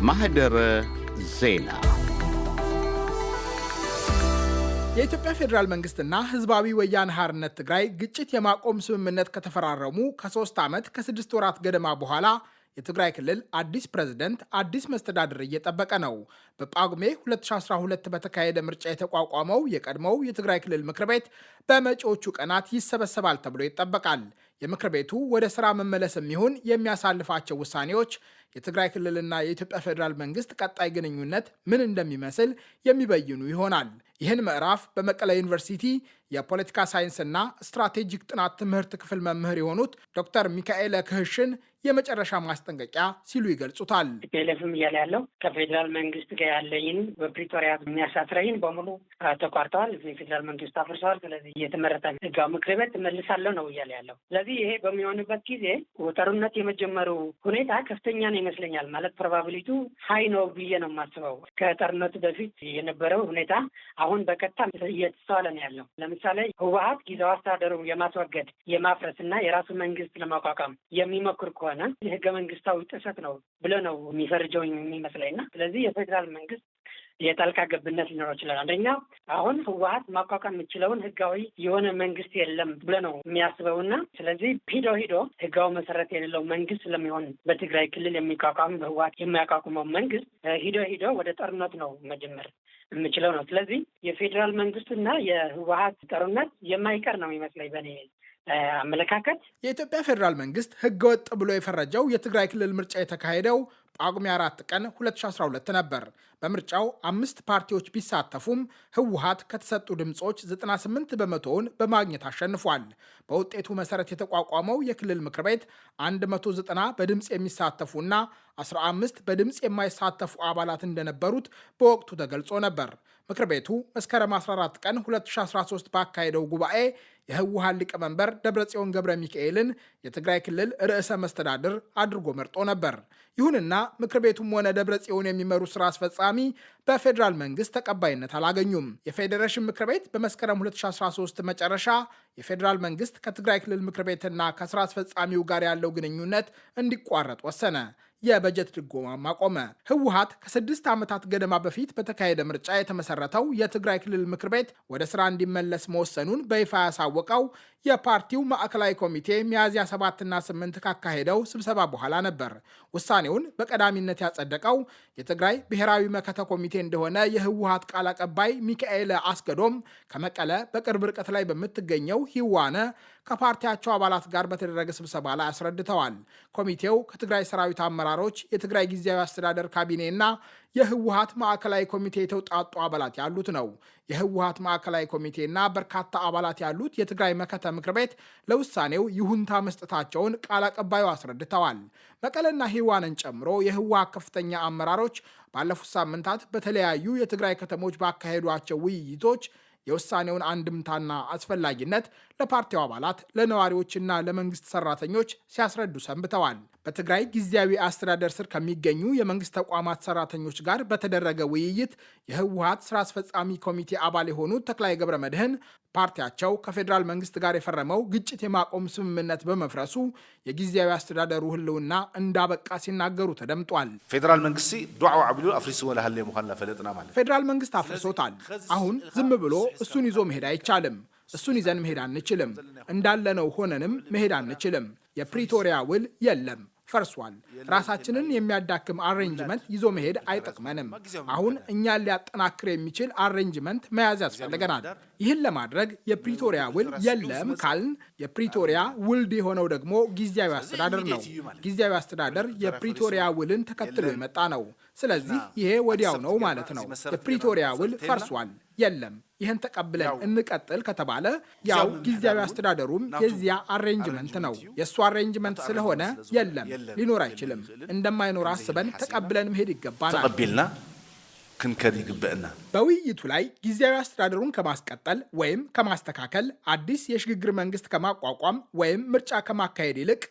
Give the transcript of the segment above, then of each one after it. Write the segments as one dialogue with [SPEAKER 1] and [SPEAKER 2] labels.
[SPEAKER 1] ማህደረ ዜና
[SPEAKER 2] የኢትዮጵያ ፌዴራል መንግስትና ህዝባዊ ወያነ ሓርነት ትግራይ ግጭት የማቆም ስምምነት ከተፈራረሙ ከ3 ዓመት ከ6 ወራት ገደማ በኋላ የትግራይ ክልል አዲስ ፕሬዝደንት፣ አዲስ መስተዳድር እየጠበቀ ነው። በጳጉሜ 2012 በተካሄደ ምርጫ የተቋቋመው የቀድሞው የትግራይ ክልል ምክር ቤት በመጪዎቹ ቀናት ይሰበሰባል ተብሎ ይጠበቃል። የምክር ቤቱ ወደ ስራ መመለስ የሚሆን የሚያሳልፋቸው ውሳኔዎች የትግራይ ክልልና የኢትዮጵያ ፌዴራል መንግስት ቀጣይ ግንኙነት ምን እንደሚመስል የሚበይኑ ይሆናል። ይህን ምዕራፍ በመቀለ ዩኒቨርሲቲ የፖለቲካ ሳይንስና ስትራቴጂክ ጥናት ትምህርት ክፍል መምህር የሆኑት ዶክተር ሚካኤለ ክህሽን የመጨረሻ ማስጠንቀቂያ ሲሉ ይገልጹታል።
[SPEAKER 3] ፒኤልኤፍም እያለ ያለው ከፌዴራል መንግስት ጋር ያለኝን በፕሪቶሪያ የሚያሳስረኝን በሙሉ ተቋርጠዋል። የፌዴራል መንግስት አፍርሰዋል። ስለዚህ የተመረጠ ህጋዊ ምክር ቤት እመልሳለሁ ነው እያለ ያለው። ስለዚህ ይሄ በሚሆንበት ጊዜ ጦርነት የመጀመሩ ሁኔታ ከፍተኛ ነው ይመስለኛል። ማለት ፕሮባቢሊቱ ሀይ ነው ብዬ ነው የማስበው። ከጦርነቱ በፊት የነበረው ሁኔታ አሁን በቀጥታ እየተስተዋለ ነው ያለው። ለምሳሌ ህወሓት ጊዜያዊ አስተዳደሩ የማስወገድ የማፍረስና የራሱ መንግስት ለማቋቋም የሚሞክር ከሆነ የህገ መንግስታዊ ጥሰት ነው ብሎ ነው የሚፈርጀው የሚመስለኝና ስለዚህ የፌዴራል መንግስት የጣልቃ ገብነት ሊኖረው ይችላል። አንደኛ አሁን ህወሓት ማቋቋም የሚችለውን ህጋዊ የሆነ መንግስት የለም ብሎ ነው የሚያስበውና ስለዚህ ሂዶ ህጋዊ መሰረት የሌለው መንግስት ስለሚሆን በትግራይ ክልል የሚቋቋም በህወሓት የሚያቋቁመው መንግስት ሂዶ ወደ ጦርነት ነው መጀመር የምችለው ነው። ስለዚህ የፌዴራል መንግስቱና የህወሓት ጦርነት የማይቀር ነው ይመስለኝ በእኔ አመለካከት።
[SPEAKER 2] የኢትዮጵያ ፌዴራል መንግስት ህገወጥ ብሎ የፈረጀው የትግራይ ክልል ምርጫ የተካሄደው ጳጉሜ 4 ቀን 2012 ነበር። በምርጫው 5 ፓርቲዎች ቢሳተፉም ህወሓት ከተሰጡ ድምፆች 98 በመቶውን በማግኘት አሸንፏል። በውጤቱ መሰረት የተቋቋመው የክልል ምክር ቤት 190 በድምፅ የሚሳተፉና 15 በድምፅ የማይሳተፉ አባላት እንደነበሩት በወቅቱ ተገልጾ ነበር። ምክር ቤቱ መስከረም 14 ቀን 2013 ባካሄደው ጉባኤ የህወሓት ሊቀመንበር ደብረጽዮን ገብረ ሚካኤልን የትግራይ ክልል ርዕሰ መስተዳድር አድርጎ መርጦ ነበር። ይሁንና ምክር ቤቱም ሆነ ደብረጽዮን የሚመሩ ስራ አስፈጻሚ በፌዴራል መንግስት ተቀባይነት አላገኙም። የፌዴሬሽን ምክር ቤት በመስከረም 2013 መጨረሻ የፌዴራል መንግስት ከትግራይ ክልል ምክር ቤትና ከስራ አስፈጻሚው ጋር ያለው ግንኙነት እንዲቋረጥ ወሰነ። የበጀት ድጎማም አቆመ። ህወሓት ከ6 ዓመታት ገደማ በፊት በተካሄደ ምርጫ የተመሰረተው የትግራይ ክልል ምክር ቤት ወደ ስራ እንዲመለስ መወሰኑን በይፋ ያሳወቀው የፓርቲው ማዕከላዊ ኮሚቴ ሚያዝያ 7ና 8 ካካሄደው ስብሰባ በኋላ ነበር። ውሳኔውን በቀዳሚነት ያጸደቀው የትግራይ ብሔራዊ መከተ ኮሚቴ እንደሆነ የህወሓት ቃል አቀባይ ሚካኤል አስገዶም ከመቀለ በቅርብ ርቀት ላይ በምትገኘው ሂዋነ ከፓርቲያቸው አባላት ጋር በተደረገ ስብሰባ ላይ አስረድተዋል። ኮሚቴው ከትግራይ ሰራዊት አመራሮች፣ የትግራይ ጊዜያዊ አስተዳደር ካቢኔና የህወሓት ማዕከላዊ ኮሚቴ የተውጣጡ አባላት ያሉት ነው። የህወሓት ማዕከላዊ ኮሚቴና በርካታ አባላት ያሉት የትግራይ መከተ ምክር ቤት ለውሳኔው ይሁንታ መስጠታቸውን ቃል አቀባዩ አስረድተዋል። መቀለና ሂዋንን ጨምሮ የህወሓት ከፍተኛ አመራሮች ባለፉት ሳምንታት በተለያዩ የትግራይ ከተሞች ባካሄዷቸው ውይይቶች የውሳኔውን አንድምታና አስፈላጊነት ለፓርቲው አባላት፣ ለነዋሪዎችና ለመንግስት ሰራተኞች ሲያስረዱ ሰንብተዋል። በትግራይ ጊዜያዊ አስተዳደር ስር ከሚገኙ የመንግስት ተቋማት ሰራተኞች ጋር በተደረገ ውይይት የህወሓት ስራ አስፈጻሚ ኮሚቴ አባል የሆኑት ተክላይ ገብረ መድህን ፓርቲያቸው ከፌዴራል መንግስት ጋር የፈረመው ግጭት የማቆም ስምምነት በመፍረሱ የጊዜያዊ አስተዳደሩ ህልውና እንዳበቃ ሲናገሩ ተደምጧል።
[SPEAKER 4] ፌዴራል መንግስት ዱዓው አብሉ አፍሪስ ወላ ሀለ ሙኻና ፈለጥና ማለት
[SPEAKER 2] ፌዴራል መንግስት አፍርሶታል። አሁን ዝም ብሎ እሱን ይዞ መሄድ አይቻልም። እሱን ይዘን መሄድ አንችልም። እንዳለነው ሆነንም መሄድ አንችልም። የፕሪቶሪያ ውል የለም፣ ፈርሷል። ራሳችንን የሚያዳክም አሬንጅመንት ይዞ መሄድ አይጠቅመንም። አሁን እኛን ሊያጠናክር የሚችል አሬንጅመንት መያዝ ያስፈልገናል። ይህን ለማድረግ የፕሪቶሪያ ውል የለም ካልን የፕሪቶሪያ ውልድ የሆነው ደግሞ ጊዜያዊ አስተዳደር ነው። ጊዜያዊ አስተዳደር የፕሪቶሪያ ውልን ተከትሎ የመጣ ነው። ስለዚህ ይሄ ወዲያው ነው ማለት ነው። የፕሪቶሪያ ውል ፈርሷል፣ የለም። ይህን ተቀብለን እንቀጥል ከተባለ ያው ጊዜያዊ አስተዳደሩም የዚያ አሬንጅመንት ነው። የእሱ አሬንጅመንት ስለሆነ የለም፣ ሊኖር አይችልም። እንደማይኖር አስበን ተቀብለን መሄድ ይገባናል።
[SPEAKER 4] ተቀቢልና ክንከድ ይግበእና።
[SPEAKER 2] በውይይቱ ላይ ጊዜያዊ አስተዳደሩን ከማስቀጠል ወይም ከማስተካከል፣ አዲስ የሽግግር መንግስት ከማቋቋም ወይም ምርጫ ከማካሄድ ይልቅ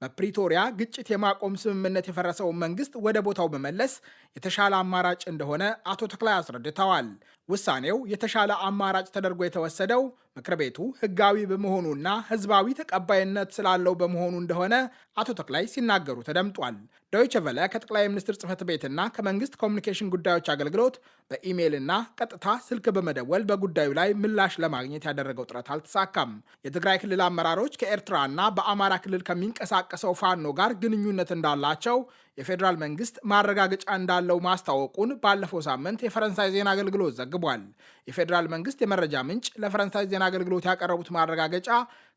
[SPEAKER 2] በፕሪቶሪያ ግጭት የማቆም ስምምነት የፈረሰውን መንግስት ወደ ቦታው መመለስ የተሻለ አማራጭ እንደሆነ አቶ ተክላይ አስረድተዋል። ውሳኔው የተሻለ አማራጭ ተደርጎ የተወሰደው ምክር ቤቱ ህጋዊ በመሆኑና ህዝባዊ ተቀባይነት ስላለው በመሆኑ እንደሆነ አቶ ተክላይ ሲናገሩ ተደምጧል። ዶይቸ ቨለ ከጠቅላይ ሚኒስትር ጽህፈት ቤትና ከመንግስት ኮሚኒኬሽን ጉዳዮች አገልግሎት በኢሜይልና ቀጥታ ስልክ በመደወል በጉዳዩ ላይ ምላሽ ለማግኘት ያደረገው ጥረት አልተሳካም። የትግራይ ክልል አመራሮች ከኤርትራና በአማራ ክልል ከሚንቀሳቀሰው ፋኖ ጋር ግንኙነት እንዳላቸው የፌዴራል መንግስት ማረጋገጫ እንዳለው ማስታወቁን ባለፈው ሳምንት የፈረንሳይ ዜና አገልግሎት ዘግቧል። የፌዴራል መንግስት የመረጃ ምንጭ ለፈረንሳይ ዜና አገልግሎት ያቀረቡት ማረጋገጫ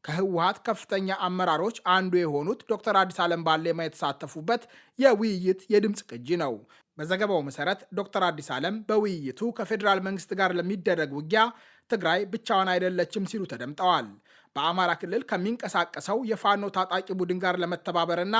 [SPEAKER 2] ከህወሓት ከፍተኛ አመራሮች አንዱ የሆኑት ዶክተር አዲስ ዓለም ባሌማ የተሳተፉበት የውይይት የድምፅ ቅጂ ነው። በዘገባው መሰረት ዶክተር አዲስ ዓለም በውይይቱ ከፌዴራል መንግስት ጋር ለሚደረግ ውጊያ ትግራይ ብቻዋን አይደለችም ሲሉ ተደምጠዋል። በአማራ ክልል ከሚንቀሳቀሰው የፋኖ ታጣቂ ቡድን ጋር ለመተባበርና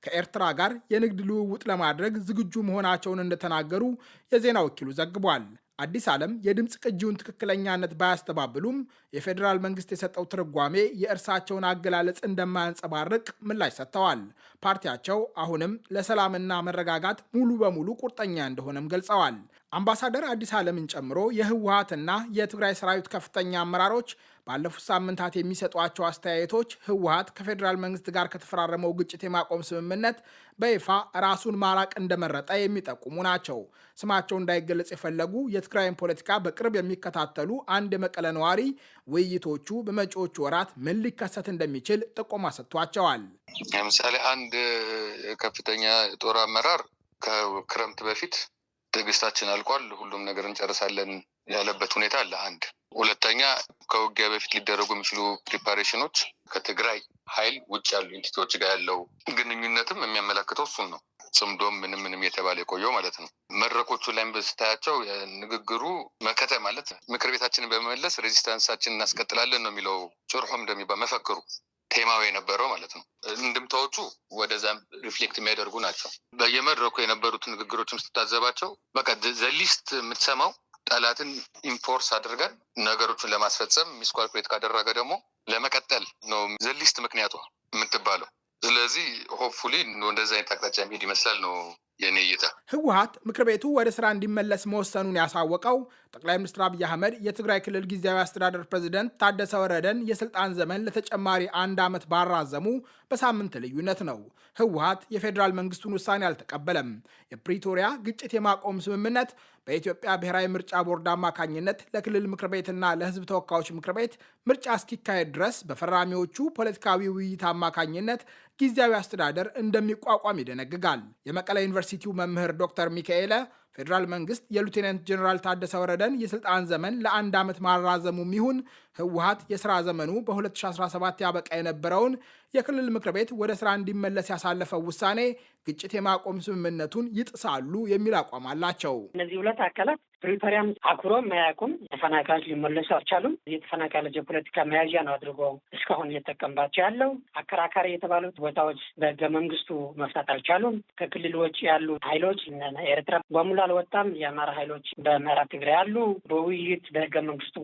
[SPEAKER 2] ከኤርትራ ጋር የንግድ ልውውጥ ለማድረግ ዝግጁ መሆናቸውን እንደተናገሩ የዜና ወኪሉ ዘግቧል። አዲስ ዓለም የድምፅ ቅጂውን ትክክለኛነት ባያስተባብሉም የፌዴራል መንግስት የሰጠው ትርጓሜ የእርሳቸውን አገላለጽ እንደማያንጸባርቅ ምላሽ ሰጥተዋል። ፓርቲያቸው አሁንም ለሰላምና መረጋጋት ሙሉ በሙሉ ቁርጠኛ እንደሆነም ገልጸዋል። አምባሳደር አዲስ ዓለምን ጨምሮ የህወሓትና የትግራይ ሰራዊት ከፍተኛ አመራሮች ባለፉት ሳምንታት የሚሰጧቸው አስተያየቶች ህወሓት ከፌዴራል መንግስት ጋር ከተፈራረመው ግጭት የማቆም ስምምነት በይፋ ራሱን ማራቅ እንደመረጠ የሚጠቁሙ ናቸው። ስማቸው እንዳይገለጽ የፈለጉ የትግራይን ፖለቲካ በቅርብ የሚከታተሉ አንድ የመቀለ ነዋሪ ውይይቶቹ በመጪዎቹ ወራት ምን ሊከሰት እንደሚችል ጥቆማ ሰጥቷቸዋል።
[SPEAKER 5] ለምሳሌ አንድ ከፍተኛ ጦር አመራር ከክረምት በፊት ትዕግስታችን አልቋል፣ ሁሉም ነገር እንጨርሳለን ያለበት ሁኔታ አለ። አንድ ሁለተኛ ከውጊያ በፊት ሊደረጉ የሚችሉ ፕሪፓሬሽኖች ከትግራይ ኃይል ውጭ ያሉ ኢንቲቲዎች ጋር ያለው ግንኙነትም የሚያመላክተው እሱን ነው። ጽምዶም ምንም የተባለ የቆየው ማለት ነው። መድረኮቹ ላይም ስታያቸው ንግግሩ መከተ ማለት ምክር ቤታችንን በመመለስ ሬዚስታንሳችን እናስቀጥላለን ነው የሚለው። ጭርሖም እንደሚባል መፈክሩ ቴማዊ የነበረው ማለት ነው። እንድምታዎቹ ወደዛም ሪፍሌክት የሚያደርጉ ናቸው። በየመድረኩ የነበሩት ንግግሮችም ስትታዘባቸው በቃ ዘሊስት የምትሰማው ጠላትን ኢንፎርስ አድርገን ነገሮችን ለማስፈጸም ሚስኳልኩሌት ካደረገ ደግሞ ለመቀጠል ነው ዘሊስት ምክንያቱ የምትባለው። ስለዚህ ሆፕፉሊ እንደዚህ አይነት አቅጣጫ የሚሄድ ይመስላል ነው የኔ እይታ።
[SPEAKER 2] ህወሓት ምክር ቤቱ ወደ ስራ እንዲመለስ መወሰኑን ያሳወቀው ጠቅላይ ሚኒስትር አብይ አህመድ የትግራይ ክልል ጊዜያዊ አስተዳደር ፕሬዝደንት ታደሰ ወረደን የስልጣን ዘመን ለተጨማሪ 1 ዓመት ባራዘሙ በሳምንት ልዩነት ነው። ህወሓት የፌዴራል መንግስቱን ውሳኔ አልተቀበለም። የፕሪቶሪያ ግጭት የማቆም ስምምነት በኢትዮጵያ ብሔራዊ ምርጫ ቦርድ አማካኝነት ለክልል ምክር ቤትና ለህዝብ ተወካዮች ምክር ቤት ምርጫ እስኪካሄድ ድረስ በፈራሚዎቹ ፖለቲካዊ ውይይት አማካኝነት ጊዜያዊ አስተዳደር እንደሚቋቋም ይደነግጋል። የመቀለ ዩኒቨርሲቲው መምህር ዶክተር ሚካኤለ ፌዴራል መንግስት የሉቴናንት ጀኔራል ታደሰ ወረደን የስልጣን ዘመን ለ1 ዓመት ማራዘሙም ይሁን ህወሓት የስራ ዘመኑ በ2017 ያበቃ የነበረውን የክልል ምክር ቤት ወደ ስራ እንዲመለስ ያሳለፈው ውሳኔ ግጭት የማቆም ስምምነቱን ይጥሳሉ የሚል አቋም አላቸው።
[SPEAKER 3] እነዚህ ሁለት አካላት ፕሪቶሪያም አክብሮም ማያውቁም። ተፈናቃዮች ሊመለሱ አልቻሉም። የተፈናቃዮች የፖለቲካ መያዣ ነው አድርጎ እስካሁን እየተጠቀምባቸው ያለው። አከራካሪ የተባሉት ቦታዎች በህገ መንግስቱ መፍታት አልቻሉም። ከክልል ውጭ ያሉ ኃይሎች ኤርትራ በሙሉ አልወጣም። የአማራ ኃይሎች በምዕራብ ትግራይ ያሉ በውይይት በህገ መንግስቱ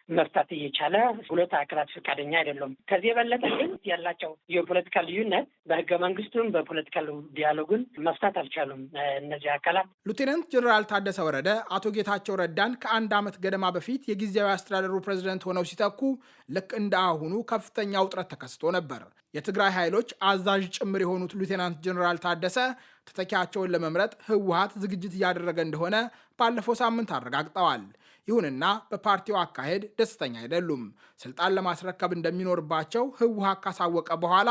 [SPEAKER 3] መፍታት እየቻለ ሁለት አካላት ፈቃደኛ አይደሉም። ከዚህ የበለጠ ግን ያላቸው የፖለቲካ ልዩነት በህገ መንግስቱም በፖለቲካል ዲያሎጉን መፍታት አልቻሉም እነዚህ አካላት።
[SPEAKER 2] ሉቴናንት ጀኔራል ታደሰ ወረደ አቶ ጌታቸው ረዳን ከ1 ዓመት ገደማ በፊት የጊዜያዊ አስተዳደሩ ፕሬዝደንት ሆነው ሲተኩ ልክ እንደ አሁኑ ከፍተኛ ውጥረት ተከስቶ ነበር። የትግራይ ኃይሎች አዛዥ ጭምር የሆኑት ሉቴናንት ጀኔራል ታደሰ ተተኪያቸውን ለመምረጥ ህወሓት ዝግጅት እያደረገ እንደሆነ ባለፈው ሳምንት አረጋግጠዋል። ይሁንና በፓርቲው አካሄድ ደስተኛ አይደሉም። ስልጣን ለማስረከብ እንደሚኖርባቸው ህወሓት ካሳወቀ በኋላ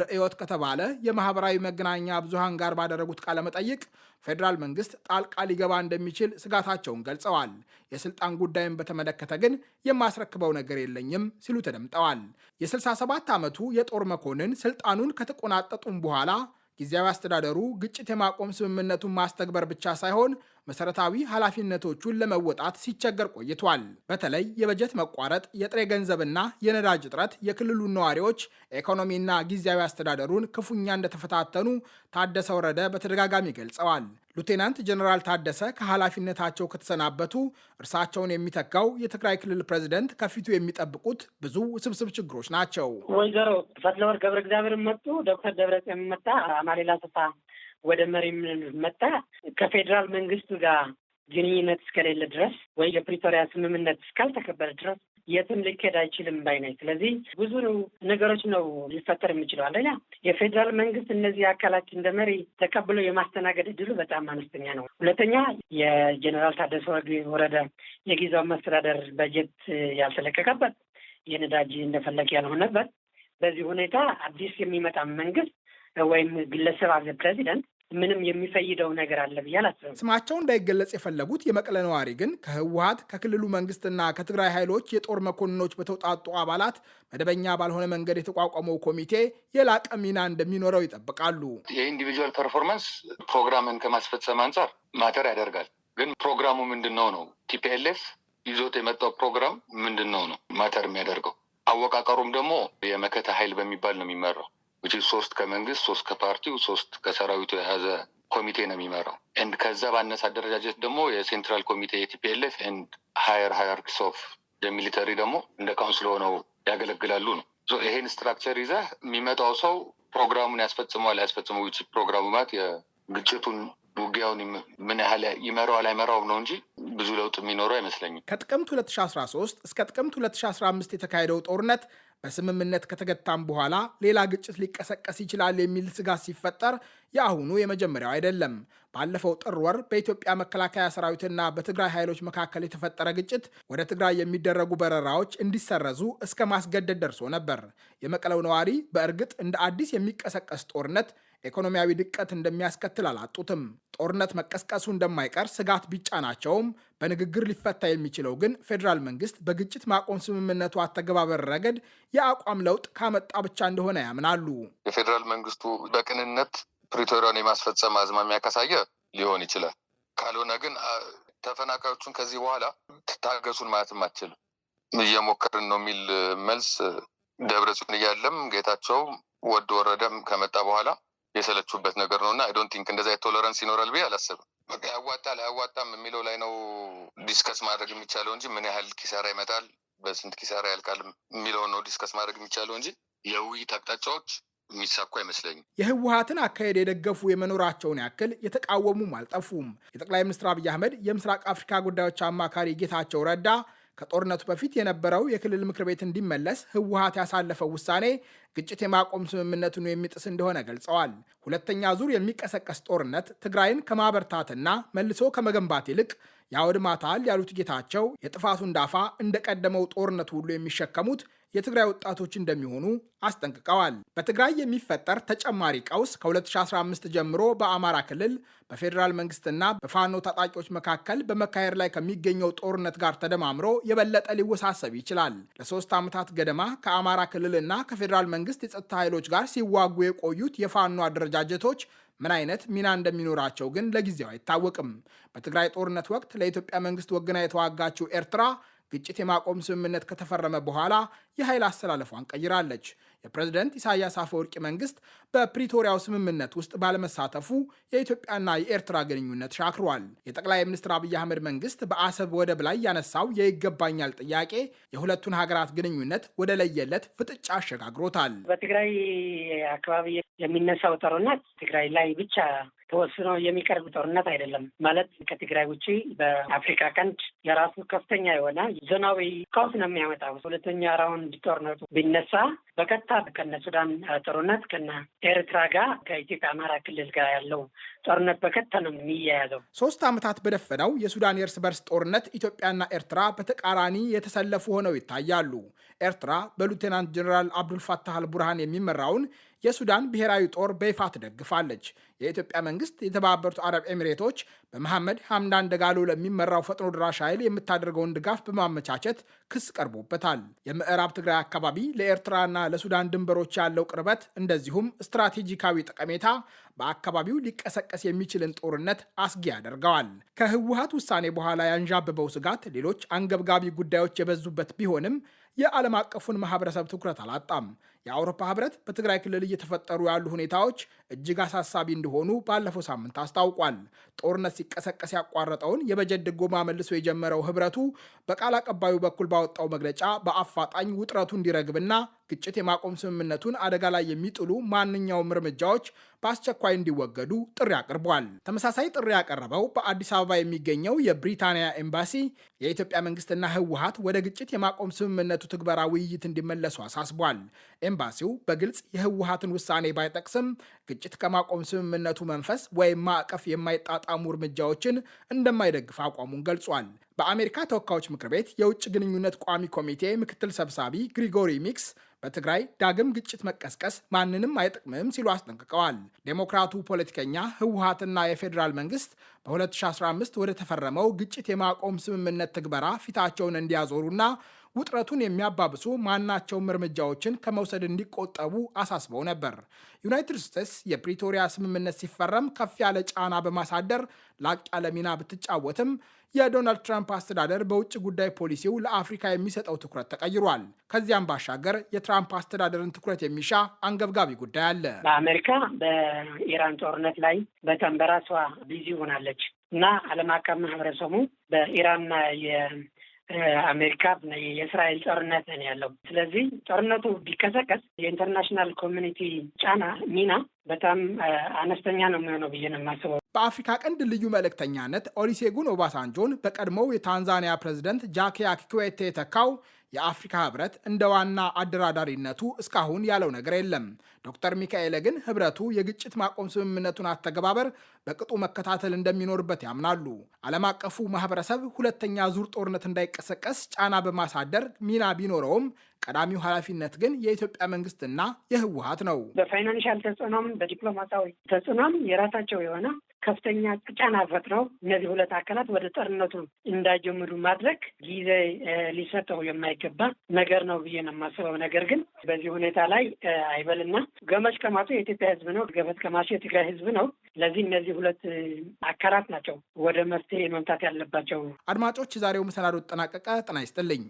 [SPEAKER 2] ርዕዮት ከተባለ የማህበራዊ መገናኛ ብዙሃን ጋር ባደረጉት ቃለ መጠይቅ ፌዴራል መንግስት ጣልቃ ሊገባ እንደሚችል ስጋታቸውን ገልጸዋል። የስልጣን ጉዳይን በተመለከተ ግን የማስረክበው ነገር የለኝም ሲሉ ተደምጠዋል። የ67 ዓመቱ የጦር መኮንን ስልጣኑን ከተቆናጠጡም በኋላ ጊዜያዊ አስተዳደሩ ግጭት የማቆም ስምምነቱን ማስተግበር ብቻ ሳይሆን መሰረታዊ ኃላፊነቶቹን ለመወጣት ሲቸገር ቆይቷል። በተለይ የበጀት መቋረጥ፣ የጥሬ ገንዘብና የነዳጅ እጥረት የክልሉን ነዋሪዎች ኢኮኖሚና ጊዜያዊ አስተዳደሩን ክፉኛ እንደተፈታተኑ ታደሰ ወረደ በተደጋጋሚ ገልጸዋል። ሉቴናንት ጀነራል ታደሰ ከኃላፊነታቸው ከተሰናበቱ እርሳቸውን የሚተካው የትግራይ ክልል ፕሬዝደንት ከፊቱ የሚጠብቁት ብዙ ውስብስብ ችግሮች ናቸው።
[SPEAKER 3] ወይዘሮ ፈትለወርቅ ገብረ እግዚአብሔር መጡ፣ ዶክተር ደብረጽዮን መጣ፣ አማኑኤል አሰፋ ወደ መሪም መጣ። ከፌዴራል መንግስቱ ጋር ግንኙነት እስከሌለ ድረስ ወይ የፕሪቶሪያ ስምምነት እስካልተከበረ ድረስ የትም ሊካሄድ አይችልም ባይ ነኝ። ስለዚህ ብዙ ነገሮች ነው ሊፈጠር የሚችለው። አንደኛ የፌዴራል መንግስት እነዚህ አካላት እንደ መሪ ተቀብሎ የማስተናገድ እድሉ በጣም አነስተኛ ነው። ሁለተኛ የጀኔራል ታደሰ ወረደ የጊዜያዊ መስተዳደር በጀት ያልተለቀቀበት፣ የነዳጅ እንደፈለገ ያልሆነበት፣ በዚህ ሁኔታ አዲስ የሚመጣ መንግስት ወይም ግለሰብ አዘ ፕሬዚደንት ምንም የሚፈይደው ነገር አለ ብዬ አላስብም።
[SPEAKER 2] ስማቸው እንዳይገለጽ የፈለጉት የመቀለ ነዋሪ ግን ከህወሓት ከክልሉ መንግስትና ከትግራይ ኃይሎች የጦር መኮንኖች በተውጣጡ አባላት መደበኛ ባልሆነ መንገድ የተቋቋመው ኮሚቴ የላቀ ሚና እንደሚኖረው ይጠብቃሉ።
[SPEAKER 5] የኢንዲቪጁዋል ፐርፎርማንስ ፕሮግራምን ከማስፈጸም አንጻር ማተር ያደርጋል። ግን ፕሮግራሙ ምንድን ነው? ቲፒኤልኤፍ ይዞት የመጣው ፕሮግራም ምንድን ነው ማተር የሚያደርገው። አወቃቀሩም ደግሞ የመከታ ኃይል በሚባል ነው የሚመራው። ሶስት ከመንግስት፣ ሶስት ከፓርቲው፣ ሶስት ከሰራዊቱ የያዘ ኮሚቴ ነው የሚመራው። ኤንድ ከዛ ባነሳ አደረጃጀት ደግሞ የሴንትራል ኮሚቴ የቲፒኤልኤፍ ኤንድ ሃየር ሃየርኪስ ኦፍ የሚሊተሪ ደግሞ እንደ ካውንስል ሆነው ያገለግላሉ ነው። ይሄን ስትራክቸር ይዘህ የሚመጣው ሰው ፕሮግራሙን ያስፈጽመዋል አያስፈጽመው። ፕሮግራሙ ማለት የግጭቱን ውጊያውን ምን ያህል ይመራዋል አይመራውም ነው እንጂ ብዙ ለውጥ የሚኖረው አይመስለኝም።
[SPEAKER 2] ከጥቅምት 2013 እስከ ጥቅምት 2015 የተካሄደው ጦርነት በስምምነት ከተገታም በኋላ ሌላ ግጭት ሊቀሰቀስ ይችላል የሚል ስጋት ሲፈጠር የአሁኑ የመጀመሪያው አይደለም። ባለፈው ጥር ወር በኢትዮጵያ መከላከያ ሰራዊትና በትግራይ ኃይሎች መካከል የተፈጠረ ግጭት ወደ ትግራይ የሚደረጉ በረራዎች እንዲሰረዙ እስከ ማስገደድ ደርሶ ነበር። የመቀለው ነዋሪ በእርግጥ እንደ አዲስ የሚቀሰቀስ ጦርነት ኢኮኖሚያዊ ድቀት እንደሚያስከትል አላጡትም። ጦርነት መቀስቀሱ እንደማይቀር ስጋት ቢጫናቸውም በንግግር ሊፈታ የሚችለው ግን ፌዴራል መንግስት በግጭት ማቆም ስምምነቱ አተገባበር ረገድ የአቋም ለውጥ ካመጣ ብቻ እንደሆነ ያምናሉ።
[SPEAKER 5] የፌዴራል መንግስቱ በቅንነት ፕሪቶሪያን የማስፈጸም አዝማሚያ ካሳየ ሊሆን ይችላል። ካልሆነ ግን ተፈናቃዮቹን ከዚህ በኋላ ታገሱን ማለትም አትችልም። እየሞከርን ነው የሚል መልስ ደብረጽዮን እያለም ጌታቸው ወደ ወረደም ከመጣ በኋላ የሰለቹበት ነገር ነው እና አይ ዶንት ቲንክ እንደዛ ቶለራንስ ይኖራል ብዬ አላስብም። በቃ ያዋጣል አያዋጣም የሚለው ላይ ነው ዲስከስ ማድረግ የሚቻለው እንጂ ምን ያህል ኪሳራ ይመጣል፣ በስንት ኪሳራ ያልቃል የሚለውን ነው ዲስከስ ማድረግ የሚቻለው እንጂ የውይይት አቅጣጫዎች የሚሳኩ አይመስለኝም።
[SPEAKER 2] የህወሓትን አካሄድ የደገፉ የመኖራቸውን ያክል የተቃወሙም አልጠፉም። የጠቅላይ ሚኒስትር አብይ አህመድ የምስራቅ አፍሪካ ጉዳዮች አማካሪ ጌታቸው ረዳ ከጦርነቱ በፊት የነበረው የክልል ምክር ቤት እንዲመለስ ህወሓት ያሳለፈው ውሳኔ ግጭት የማቆም ስምምነቱን የሚጥስ እንደሆነ ገልጸዋል። ሁለተኛ ዙር የሚቀሰቀስ ጦርነት ትግራይን ከማበርታትና መልሶ ከመገንባት ይልቅ ያወድማታል ያሉት ጌታቸው የጥፋቱን ዳፋ እንደቀደመው ጦርነት ሁሉ የሚሸከሙት የትግራይ ወጣቶች እንደሚሆኑ አስጠንቅቀዋል። በትግራይ የሚፈጠር ተጨማሪ ቀውስ ከ2015 ጀምሮ በአማራ ክልል በፌዴራል መንግስትና በፋኖ ታጣቂዎች መካከል በመካሄድ ላይ ከሚገኘው ጦርነት ጋር ተደማምሮ የበለጠ ሊወሳሰብ ይችላል። ለ3 ዓመታት ገደማ ከአማራ ክልልና ከፌዴራል መንግስት የጸጥታ ኃይሎች ጋር ሲዋጉ የቆዩት የፋኖ አደረጃጀቶች ምን አይነት ሚና እንደሚኖራቸው ግን ለጊዜው አይታወቅም። በትግራይ ጦርነት ወቅት ለኢትዮጵያ መንግስት ወግና የተዋጋችው ኤርትራ ግጭት የማቆም ስምምነት ከተፈረመ በኋላ የኃይል አስተላለፏን ቀይራለች። የፕሬዝደንት ኢሳያስ አፈወርቂ መንግስት በፕሪቶሪያው ስምምነት ውስጥ ባለመሳተፉ የኢትዮጵያና የኤርትራ ግንኙነት ሻክሯል። የጠቅላይ ሚኒስትር አብይ አህመድ መንግስት በአሰብ ወደብ ላይ ያነሳው የይገባኛል ጥያቄ የሁለቱን ሀገራት ግንኙነት ወደ ለየለት ፍጥጫ አሸጋግሮታል።
[SPEAKER 3] በትግራይ አካባቢ የሚነሳው ጦርነት ትግራይ ላይ ብቻ ተወስኖ የሚቀርብ ጦርነት አይደለም። ማለት ከትግራይ ውጭ በአፍሪካ ቀንድ የራሱ ከፍተኛ የሆነ ዞናዊ ቀውስ ነው የሚያመጣው። ሁለተኛ ራውንድ ጦርነቱ ቢነሳ በቀጥታ ከነ ሱዳን ጦርነት ከነ ኤርትራ ጋር ከኢትዮጵያ አማራ ክልል ጋር ያለው ጦርነት በቀጥታ ነው የሚያያዘው።
[SPEAKER 2] 3 ዓመታት በደፈነው የሱዳን የእርስ በርስ ጦርነት ኢትዮጵያና ኤርትራ በተቃራኒ የተሰለፉ ሆነው ይታያሉ። ኤርትራ በሉቴናንት ጀኔራል አብዱልፋታህ አልቡርሃን የሚመራውን የሱዳን ብሔራዊ ጦር በይፋ ትደግፋለች። የኢትዮጵያ መንግስት የተባበሩት አረብ ኤሚሬቶች በመሐመድ ሐምዳን ደጋሎ ለሚመራው ፈጥኖ ድራሽ ኃይል የምታደርገውን ድጋፍ በማመቻቸት ክስ ቀርቦበታል። የምዕራብ ትግራይ አካባቢ ለኤርትራና ለሱዳን ድንበሮች ያለው ቅርበት እንደዚሁም ስትራቴጂካዊ ጠቀሜታ በአካባቢው ሊቀሰቀስ የሚችልን ጦርነት አስጊ ያደርገዋል። ከህወሓት ውሳኔ በኋላ ያንዣበበው ስጋት ሌሎች አንገብጋቢ ጉዳዮች የበዙበት ቢሆንም የዓለም አቀፉን ማህበረሰብ ትኩረት አላጣም። የአውሮፓ ህብረት በትግራይ ክልል እየተፈጠሩ ያሉ ሁኔታዎች እጅግ አሳሳቢ እንደሆኑ ባለፈው ሳምንት አስታውቋል። ጦርነት ሲቀሰቀስ ያቋረጠውን የበጀት ድጎማ መልሶ የጀመረው ህብረቱ በቃል አቀባዩ በኩል ባወጣው መግለጫ በአፋጣኝ ውጥረቱ እንዲረግብና ግጭት የማቆም ስምምነቱን አደጋ ላይ የሚጥሉ ማንኛውም እርምጃዎች በአስቸኳይ እንዲወገዱ ጥሪ አቅርቧል። ተመሳሳይ ጥሪ ያቀረበው በአዲስ አበባ የሚገኘው የብሪታንያ ኤምባሲ የኢትዮጵያ መንግስትና ህወሓት ወደ ግጭት የማቆም ስምምነቱ ትግበራ ውይይት እንዲመለሱ አሳስቧል። ኤምባሲው በግልጽ የህወሓትን ውሳኔ ባይጠቅስም ግጭት ከማቆም ስምምነቱ መንፈስ ወይም ማዕቀፍ የማይጣጣሙ እርምጃዎችን እንደማይደግፍ አቋሙን ገልጿል። በአሜሪካ ተወካዮች ምክር ቤት የውጭ ግንኙነት ቋሚ ኮሚቴ ምክትል ሰብሳቢ ግሪጎሪ ሚክስ በትግራይ ዳግም ግጭት መቀስቀስ ማንንም አይጠቅምም ሲሉ አስጠንቅቀዋል። ዴሞክራቱ ፖለቲከኛ ህወሓትና የፌዴራል መንግስት በ2015 ወደ ተፈረመው ግጭት የማቆም ስምምነት ትግበራ ፊታቸውን እንዲያዞሩና ውጥረቱን የሚያባብሱ ማናቸውም እርምጃዎችን ከመውሰድ እንዲቆጠቡ አሳስበው ነበር። ዩናይትድ ስቴትስ የፕሪቶሪያ ስምምነት ሲፈረም ከፍ ያለ ጫና በማሳደር ላቅ ያለ ሚና ብትጫወትም የዶናልድ ትራምፕ አስተዳደር በውጭ ጉዳይ ፖሊሲው ለአፍሪካ የሚሰጠው ትኩረት ተቀይሯል። ከዚያም ባሻገር የትራምፕ አስተዳደርን ትኩረት የሚሻ አንገብጋቢ ጉዳይ አለ።
[SPEAKER 3] በአሜሪካ በኢራን ጦርነት ላይ በጣም በራሷ ቢዚ ሆናለች እና ዓለም አቀፍ ማህበረሰቡ በኢራንና አሜሪካ የእስራኤል ጦርነት ነው ያለው። ስለዚህ ጦርነቱ ቢቀሰቀስ የኢንተርናሽናል ኮሚኒቲ ጫና ሚና በጣም አነስተኛ ነው የሚሆነው ብዬ ነው የማስበው።
[SPEAKER 2] በአፍሪካ ቀንድ ልዩ መልእክተኛነት ኦሉሴጉን ኦባሳንጆን በቀድሞው የታንዛኒያ ፕሬዝደንት ጃኪያ ኪክዌቴ የተካው የአፍሪካ ህብረት እንደ ዋና አደራዳሪነቱ እስካሁን ያለው ነገር የለም። ዶክተር ሚካኤለ ግን ህብረቱ የግጭት ማቆም ስምምነቱን አተገባበር በቅጡ መከታተል እንደሚኖርበት ያምናሉ። ዓለም አቀፉ ማህበረሰብ ሁለተኛ ዙር ጦርነት እንዳይቀሰቀስ ጫና በማሳደር ሚና ቢኖረውም ቀዳሚው ኃላፊነት ግን የኢትዮጵያ መንግስትና የህወሓት ነው።
[SPEAKER 3] በፋይናንሻል ተጽዕኖም በዲፕሎማሲያዊ ተጽዕኖም የራሳቸው የሆነ ከፍተኛ ጫና ፈጥረው እነዚህ ሁለት አካላት ወደ ጦርነቱ እንዳይጀምሩ ማድረግ ጊዜ ሊሰጠው የማይገባ ነገር ነው ብዬ ነው የማስበው። ነገር ግን በዚህ ሁኔታ ላይ አይበልና ገመች ቀማቱ የኢትዮጵያ ህዝብ ነው፣ ገበት ቀማሹ የትግራይ ህዝብ ነው። ስለዚህ እነዚህ ሁለት አካላት ናቸው ወደ መፍትሄ መምጣት ያለባቸው።
[SPEAKER 2] አድማጮች፣ ዛሬው መሰናዶ ተጠናቀቀ። ጤና ይስጥልኝ።